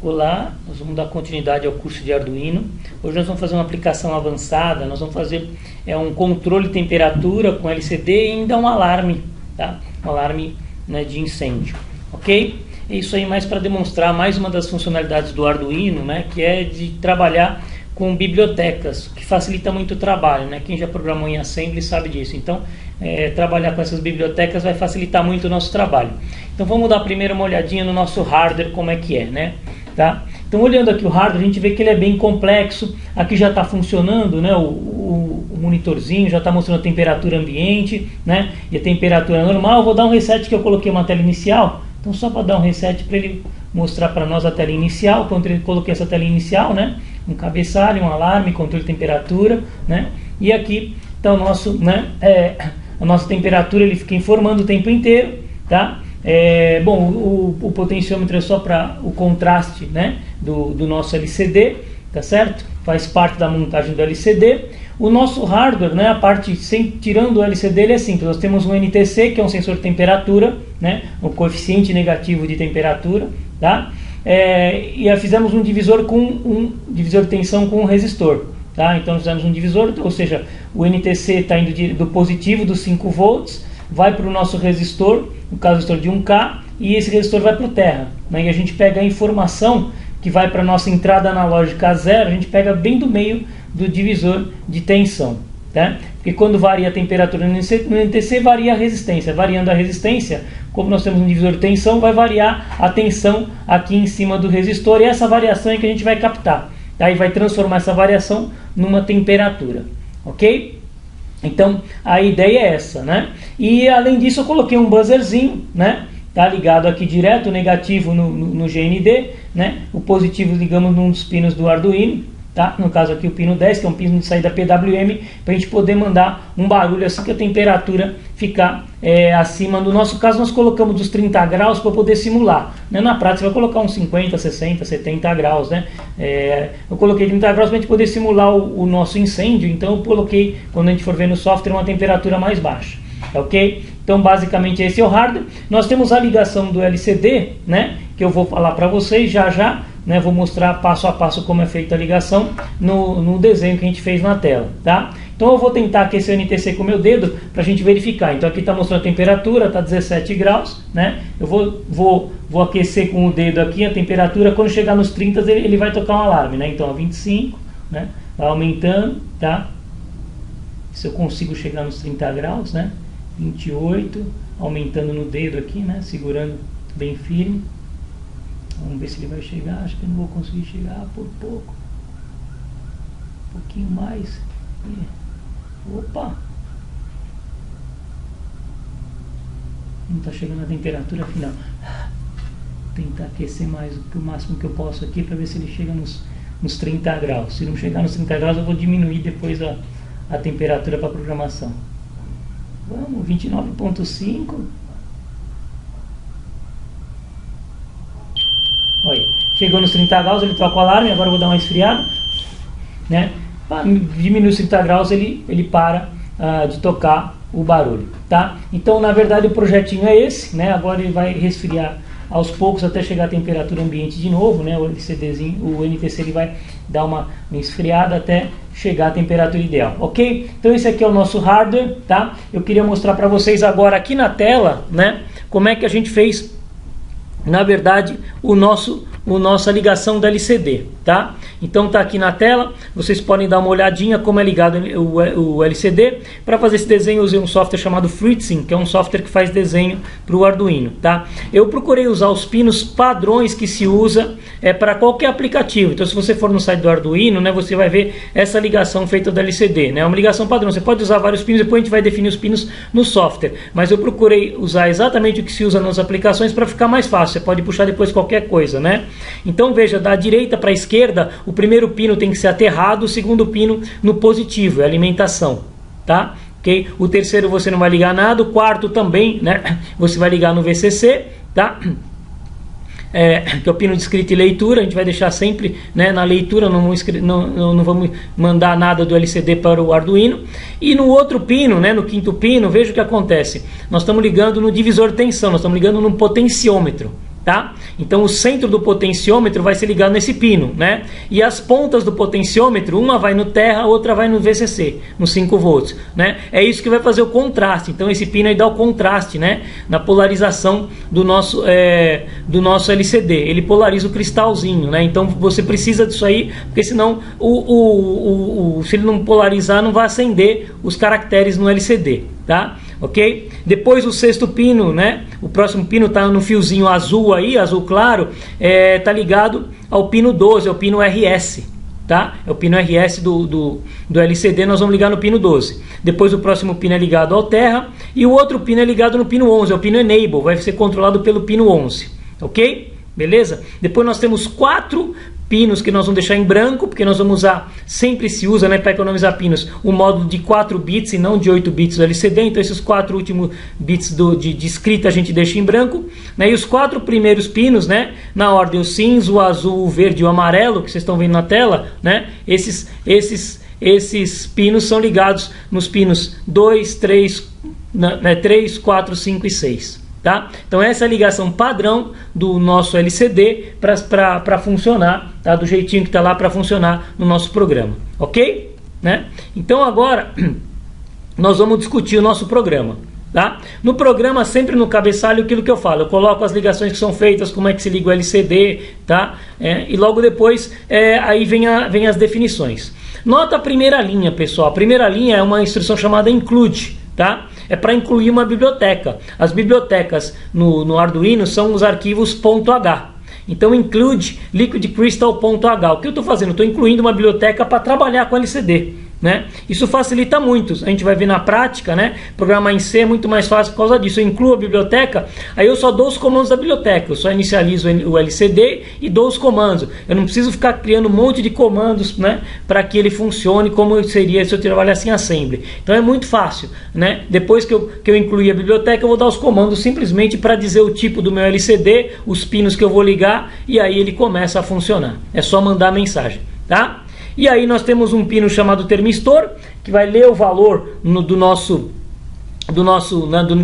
Olá, nós vamos dar continuidade ao curso de Arduino. Hoje nós vamos fazer uma aplicação avançada, nós vamos fazer um controle de temperatura com LCD e ainda um alarme, tá? Um alarme, né, de incêndio, ok? É isso aí, mais para demonstrar mais uma das funcionalidades do Arduino, né, que é de trabalhar com bibliotecas, que facilita muito o trabalho, né? Quem já programou em Assembly sabe disso. Então, trabalhar com essas bibliotecas vai facilitar muito o nosso trabalho. Então, vamos dar primeiro uma olhadinha no nosso hardware, como é que é, né? Tá? Então, olhando aqui o hardware, a gente vê que ele é bem complexo. Aqui já está funcionando, né, o monitorzinho, já está mostrando a temperatura ambiente, né, e a temperatura normal. Eu vou dar um reset, que eu coloquei uma tela inicial. Então, só para dar um reset para ele mostrar para nós a tela inicial. Quando eu coloquei essa tela inicial, né, um cabeçalho, um alarme, controle de temperatura, né, e aqui está o nosso, né, a nossa temperatura, ele fica informando o tempo inteiro, tá? Bom, o potenciômetro é só para o contraste, né, do nosso LCD, tá certo? Faz parte da montagem do LCD. O nosso hardware, né, a parte tirando o LCD, ele é simples. Nós temos um NTC, que é um sensor de temperatura, né, um coeficiente negativo de temperatura, tá? E fizemos um divisor de tensão com um resistor, tá? Então fizemos um divisor, ou seja, o NTC está indo do positivo dos 5 volts, vai para o nosso resistor, no caso resistor de 1K, e esse resistor vai para o terra, né? E a gente pega a informação que vai para a nossa entrada analógica a 0, a gente pega bem do meio do divisor de tensão, tá? Porque quando varia a temperatura no NTC, varia a resistência. Variando a resistência, como nós temos um divisor de tensão, vai variar a tensão aqui em cima do resistor, e essa variação é que a gente vai captar, tá? E vai transformar essa variação numa temperatura, ok? Então, a ideia é essa, né? E além disso, eu coloquei um buzzerzinho, né? Tá ligado aqui direto, o negativo no GND, né? O positivo ligamos num dos pinos do Arduino, tá? No caso aqui o pino 10, que é um pino de saída PWM, para a gente poder mandar um barulho assim que a temperatura ficar acima. No nosso caso, nós colocamos os 30 graus para poder simular, né? Na prática, você vai colocar uns 50, 60, 70 graus, né? Eu coloquei 30 graus para a gente poder simular o nosso incêndio, então eu coloquei, quando a gente for ver no software, uma temperatura mais baixa, ok? Então, basicamente, esse é o hardware. Nós temos a ligação do LCD, né, que eu vou falar para vocês já, né, vou mostrar passo a passo como é feita a ligação no desenho que a gente fez na tela, tá? Então, eu vou tentar aquecer o NTC com o meu dedo para a gente verificar. Então, aqui está mostrando a temperatura, está 17 graus, né? Eu vou aquecer com o dedo aqui a temperatura. Quando chegar nos 30, ele vai tocar um alarme, né? Então, 25, né? Vai aumentando, tá? Se eu consigo chegar nos 30 graus, né? 28, aumentando no dedo aqui, né? Segurando bem firme. Vamos ver se ele vai chegar. Acho que eu não vou conseguir chegar por pouco. Um pouquinho mais. Opa! Não está chegando a temperatura final. Vou tentar aquecer mais o máximo que eu posso aqui para ver se ele chega nos 30 graus. Se não chegar nos 30 graus, eu vou diminuir depois a temperatura para a programação. Vamos, 29.5. Olha, chegou nos 30 graus, ele troca o alarme. Agora eu vou dar uma esfriada, né? Para diminuir os 30 graus, ele para de tocar o barulho, tá? Então, na verdade, o projetinho é esse, né? Agora ele vai resfriar aos poucos até chegar a temperatura ambiente de novo, né? O LCDzinho, o NTC, ele vai dar uma esfriada até chegar à temperatura ideal, ok? Então esse aqui é o nosso hardware, tá? Eu queria mostrar para vocês agora aqui na tela, né, como é que a gente fez, na verdade, nossa ligação da LCD, tá? Então tá aqui na tela, vocês podem dar uma olhadinha como é ligado o LCD. Para fazer esse desenho eu usei um software chamado FruitSync, que é um software que faz desenho para o Arduino, tá? Eu procurei usar os pinos padrões que se usa para qualquer aplicativo. Então se você for no site do Arduino, né, você vai ver essa ligação feita do LCD, né? É uma ligação padrão, você pode usar vários pinos, depois a gente vai definir os pinos no software, mas eu procurei usar exatamente o que se usa nas aplicações para ficar mais fácil. Você pode puxar depois qualquer coisa, né? Então veja, da direita para a esquerda, o primeiro pino tem que ser aterrado, o segundo pino no positivo, é alimentação, tá? Okay? O terceiro você não vai ligar nada, o quarto também, né? Você vai ligar no VCC, tá? que é o pino de escrita e leitura. A gente vai deixar sempre, né, na leitura, não vamos mandar nada do LCD para o Arduino. E no outro pino, né, no quinto pino, veja o que acontece. Nós estamos ligando no divisor de tensão, nós estamos ligando no potenciômetro. Tá? Então o centro do potenciômetro vai ser ligado nesse pino, né? E as pontas do potenciômetro, uma vai no terra, a outra vai no VCC, no 5 volts, né? É isso que vai fazer o contraste. Então esse pino aí dá o contraste, né? Na polarização do nosso LCD. Ele polariza o cristalzinho, né? Então você precisa disso aí, porque senão se ele não polarizar, não vai acender os caracteres no LCD, tá? Ok? Depois o sexto pino, né? O próximo pino está no fiozinho azul aí, azul claro, tá ligado ao pino 12, ao pino RS, tá? É o pino RS do LCD, nós vamos ligar no pino 12. Depois o próximo pino é ligado ao terra e o outro pino é ligado no pino 11, é o pino Enable, vai ser controlado pelo pino 11, ok? Beleza? Depois nós temos 4 pinos que nós vamos deixar em branco, porque nós vamos usar, sempre se usa, né, para economizar pinos, o módulo de 4 bits e não de 8 bits do LCD. Então esses 4 últimos bits de escrita a gente deixa em branco, né? E os 4 primeiros pinos, né, na ordem o cinza, o azul, o verde e o amarelo, que vocês estão vendo na tela, né? Esses pinos são ligados nos pinos 2, 3, 4, 5 e 6. Tá? Então essa é a ligação padrão do nosso LCD para funcionar, tá? Do jeitinho que está lá para funcionar no nosso programa, ok? Né? Então agora nós vamos discutir o nosso programa. Tá? No programa, sempre no cabeçalho, aquilo que eu falo, eu coloco as ligações que são feitas, como é que se liga o LCD, tá? E logo depois aí vem as definições. Nota a primeira linha, pessoal. A primeira linha é uma instrução chamada include, tá? É para incluir uma biblioteca. As bibliotecas no Arduino são os arquivos .h. Então include liquidcrystal.h. O que eu estou fazendo? Estou incluindo uma biblioteca para trabalhar com LCD. Né? Isso facilita muito, a gente vai ver na prática, né? Programar em C é muito mais fácil por causa disso. Eu incluo a biblioteca, aí eu só dou os comandos da biblioteca, eu só inicializo o LCD e dou os comandos. Eu não preciso ficar criando um monte de comandos, né, para que ele funcione como seria se eu trabalhasse em assembly. Então é muito fácil, né? Depois que eu incluir a biblioteca, eu vou dar os comandos simplesmente para dizer o tipo do meu LCD, os pinos que eu vou ligar, e aí ele começa a funcionar. É só mandar a mensagem, tá? E aí nós temos um pino chamado termistor, que vai ler o valor de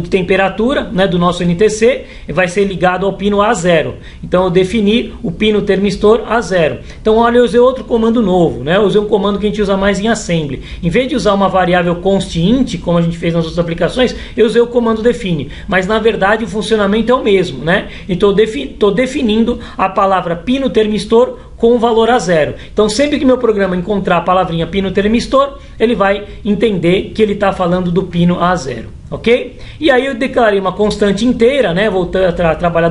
temperatura, né, do nosso NTC, e vai ser ligado ao pino A0. Então eu defini o pino termistor A0. Então olha, eu usei outro comando novo, né? Eu usei um comando que a gente usa mais em assembly. Em vez de usar uma variável const.int, como a gente fez nas outras aplicações, eu usei o comando define. Mas na verdade o funcionamento é o mesmo, né? Então estou definindo a palavra pino termistor com o valor A0. Então sempre que meu programa encontrar a palavrinha pino termistor, ele vai entender que ele está falando do pino A0, ok? E aí eu declarei uma constante inteira, né? Voltando a trabalhar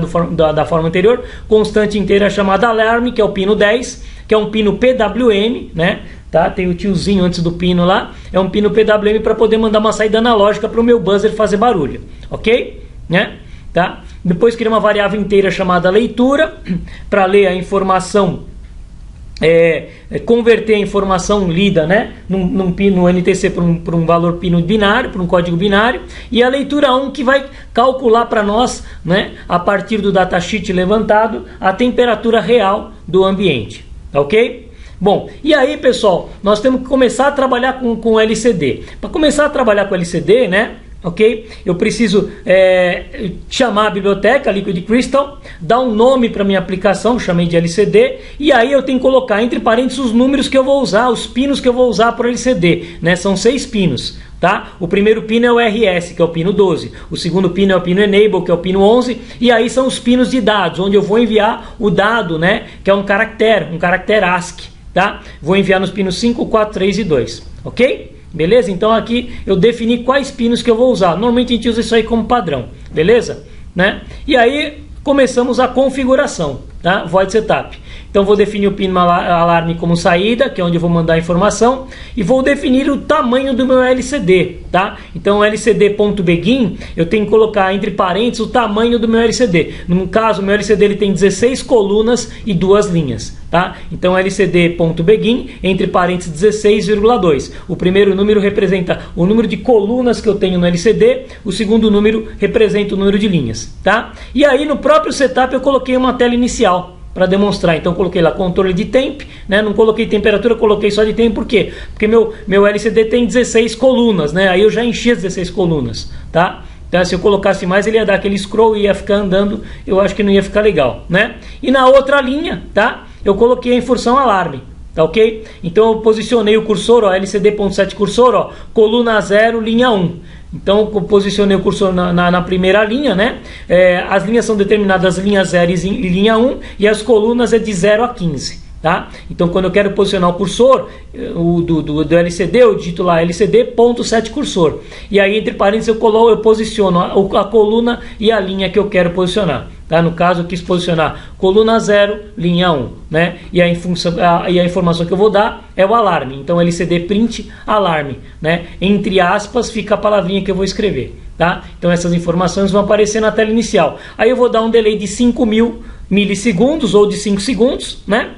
da forma anterior, constante inteira chamada alarme, que é o pino 10, que é um pino PWM, né? Tá? Tem o tiozinho antes do pino lá, é um pino PWM para poder mandar uma saída analógica para o meu buzzer fazer barulho, ok? Né? Tá? Depois criei uma variável inteira chamada leitura, para ler a informação, converter a informação lida, né, num pino NTC para um valor pino binário, para um código binário, e a leitura 1 que vai calcular para nós, né, a partir do datasheet levantado, a temperatura real do ambiente, ok? Bom, e aí pessoal, nós temos que começar a trabalhar com LCD. Para começar a trabalhar com LCD, né, ok? Eu preciso chamar a biblioteca Liquid Crystal, dar um nome para minha aplicação, chamei de LCD, e aí eu tenho que colocar entre parênteses os números que eu vou usar, os pinos que eu vou usar para o LCD, né? São 6 pinos, tá? O primeiro pino é o RS, que é o pino 12, o segundo pino é o pino Enable, que é o pino 11, e aí são os pinos de dados, onde eu vou enviar o dado, né? Que é um caractere ASCII, tá? Vou enviar nos pinos 5, 4, 3 e 2, ok? Beleza? Então aqui eu defini quais pinos que eu vou usar. Normalmente a gente usa isso aí como padrão, beleza? Né? E aí começamos a configuração, tá? Void Setup. Então vou definir o pino alarme como saída, que é onde eu vou mandar a informação, e vou definir o tamanho do meu LCD, tá? Então LCD.begin, eu tenho que colocar entre parênteses o tamanho do meu LCD. No caso, o meu LCD ele tem 16 colunas e 2 linhas, tá? Então LCD.begin, entre parênteses 16,2. O primeiro número representa o número de colunas que eu tenho no LCD, o segundo número representa o número de linhas, tá? E aí no próprio setup eu coloquei uma tela inicial para demonstrar. Então coloquei lá controle de temp, né? Não coloquei temperatura, coloquei só de tempo. Por quê? Porque meu LCD tem 16 colunas, né? Aí eu já enchi as 16 colunas, tá? Então, se eu colocasse mais, ele ia dar aquele scroll e ia ficar andando, eu acho que não ia ficar legal, né? E na outra linha, tá? Eu coloquei a função alarme, tá ok? Então eu posicionei o cursor, ó, LCD.set cursor, ó, coluna 0, linha 1. Então eu posicionei o cursor na primeira linha, né? As linhas são determinadas linha 0 e linha 1, e as colunas é de 0 a 15. Tá? Então quando eu quero posicionar o cursor do LCD, eu digito lá LCD.set cursor, e aí entre parênteses eu posiciono a coluna e a linha que eu quero posicionar, tá? No caso eu quis posicionar coluna 0, linha 1, né? E a informação que eu vou dar é o alarme, então LCD print alarme, né? Entre aspas fica a palavrinha que eu vou escrever, tá? Então essas informações vão aparecer na tela inicial. Aí eu vou dar um delay de 5.000 milissegundos ou de 5 segundos, né?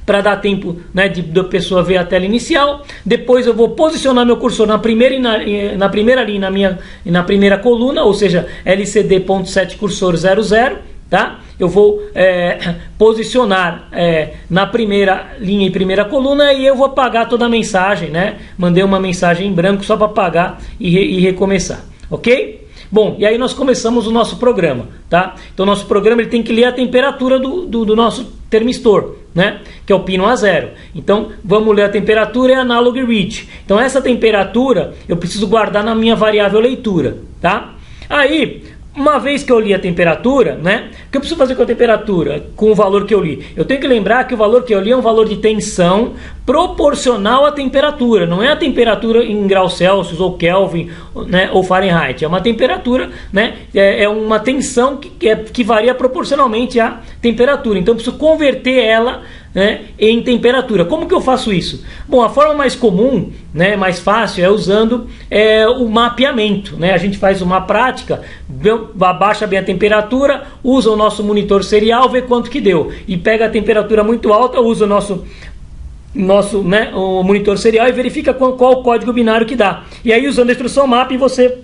Para dar tempo, né, da pessoa ver a tela inicial. Depois eu vou posicionar meu cursor na primeira linha, na primeira coluna, ou seja, LCD.set cursor 00, tá? Eu vou posicionar na primeira linha e primeira coluna, e eu vou apagar toda a mensagem, né? Mandei uma mensagem em branco só para apagar e recomeçar, ok? Bom, e aí nós começamos o nosso programa, tá? Então o nosso programa ele tem que ler a temperatura do nosso termistor, né? Que é o pino A0. Então vamos ler a temperatura e analog read. Então essa temperatura eu preciso guardar na minha variável leitura, tá? Aí, uma vez que eu li a temperatura, né? O que eu preciso fazer com a temperatura? Com o valor que eu li? Eu tenho que lembrar que o valor que eu li é um valor de tensão proporcional à temperatura. Não é a temperatura em graus Celsius ou Kelvin, né, ou Fahrenheit. É uma temperatura, né? É uma tensão que varia proporcionalmente à temperatura. Então eu preciso converter ela, né, em temperatura. Como que eu faço isso? Bom, a forma mais comum, né, mais fácil, é usando o mapeamento, né? A gente faz uma prática, abaixa bem a temperatura, usa o nosso monitor serial, vê quanto que deu, e pega a temperatura muito alta, usa o nosso né, o monitor serial e verifica qual o código binário que dá. E aí, usando a instrução map, você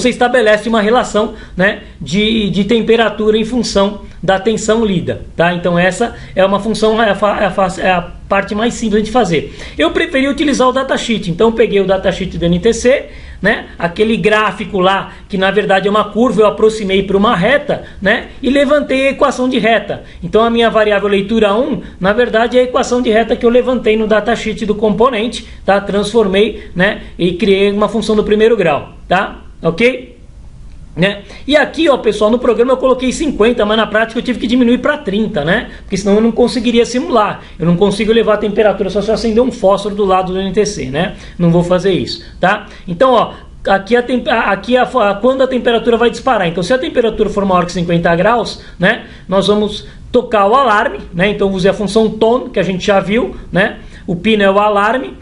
estabelece uma relação, né, de temperatura em função da tensão lida, tá? Então essa é uma função, é a parte mais simples de fazer. Eu preferi utilizar o datasheet, então eu peguei o datasheet do NTC, né, aquele gráfico lá que na verdade é uma curva, eu aproximei para uma reta, né, e levantei a equação de reta. Então a minha variável leitura 1 na verdade é a equação de reta que eu levantei no datasheet do componente, tá? Transformei, né, e criei uma função do primeiro grau, tá? Ok? Né? E aqui, ó, pessoal, no programa eu coloquei 50, mas na prática eu tive que diminuir para 30, né? Porque senão eu não conseguiria simular. Eu não consigo levar a temperatura só se eu acender um fósforo do lado do NTC, né? Não vou fazer isso, tá? Então, ó, aqui quando a temperatura vai disparar. Então, se a temperatura for maior que 50 graus, né? Nós vamos tocar o alarme, né? Então, eu usei a função tone, que a gente já viu, né? O pino é o alarme,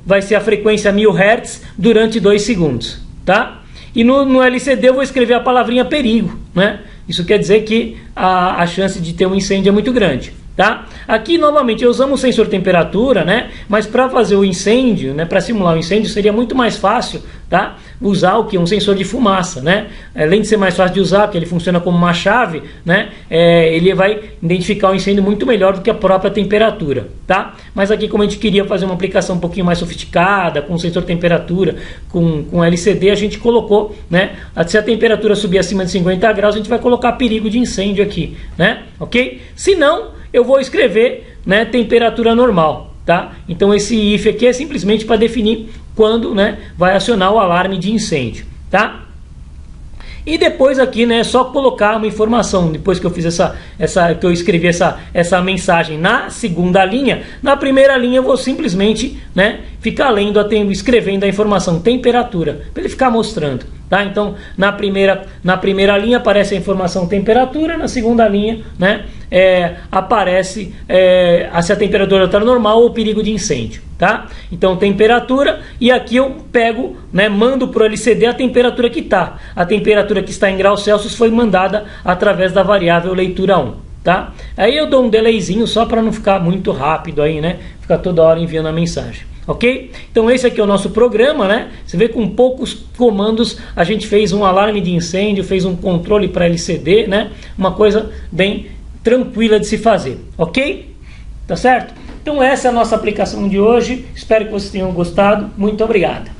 vai ser a frequência 1000 Hz durante 2 segundos. Tá? E no LCD eu vou escrever a palavrinha perigo, né? Isso quer dizer que a chance de ter um incêndio é muito grande, tá? Aqui novamente usamos o sensor temperatura, né? Mas para fazer o incêndio, né? Para simular o incêndio seria muito mais fácil, tá? Usar o que? Um sensor de fumaça, né? Além de ser mais fácil de usar, porque ele funciona como uma chave, né? Ele vai identificar o incêndio muito melhor do que a própria temperatura, tá? Mas aqui, como a gente queria fazer uma aplicação um pouquinho mais sofisticada, com sensor de temperatura, com LCD, a gente colocou, né? Se a temperatura subir acima de 50 graus, a gente vai colocar perigo de incêndio aqui, né? Ok? Se não, eu vou escrever, né, temperatura normal, tá? Então esse if aqui é simplesmente para definir quando, né, vai acionar o alarme de incêndio, tá? E depois aqui, né, é só colocar uma informação. Depois que eu fiz que eu escrevi essa mensagem na segunda linha, na primeira linha eu vou simplesmente, né, ficar escrevendo a informação temperatura, para ele ficar mostrando, tá? Então na primeira linha aparece a informação temperatura, na segunda linha, né, aparece se a temperatura está normal ou perigo de incêndio, tá? Então temperatura, e aqui eu pego, né, mando para o LCD a temperatura que está. A temperatura que está em graus Celsius foi mandada através da variável leitura 1, tá? Aí eu dou um delayzinho só para não ficar muito rápido aí, né? Ficar toda hora enviando a mensagem. Ok? Então esse aqui é o nosso programa, né? Você vê, com poucos comandos a gente fez um alarme de incêndio, fez um controle para LCD, né? Uma coisa bem tranquila de se fazer, ok? Tá certo? Então essa é a nossa aplicação de hoje. Espero que vocês tenham gostado. Muito obrigado.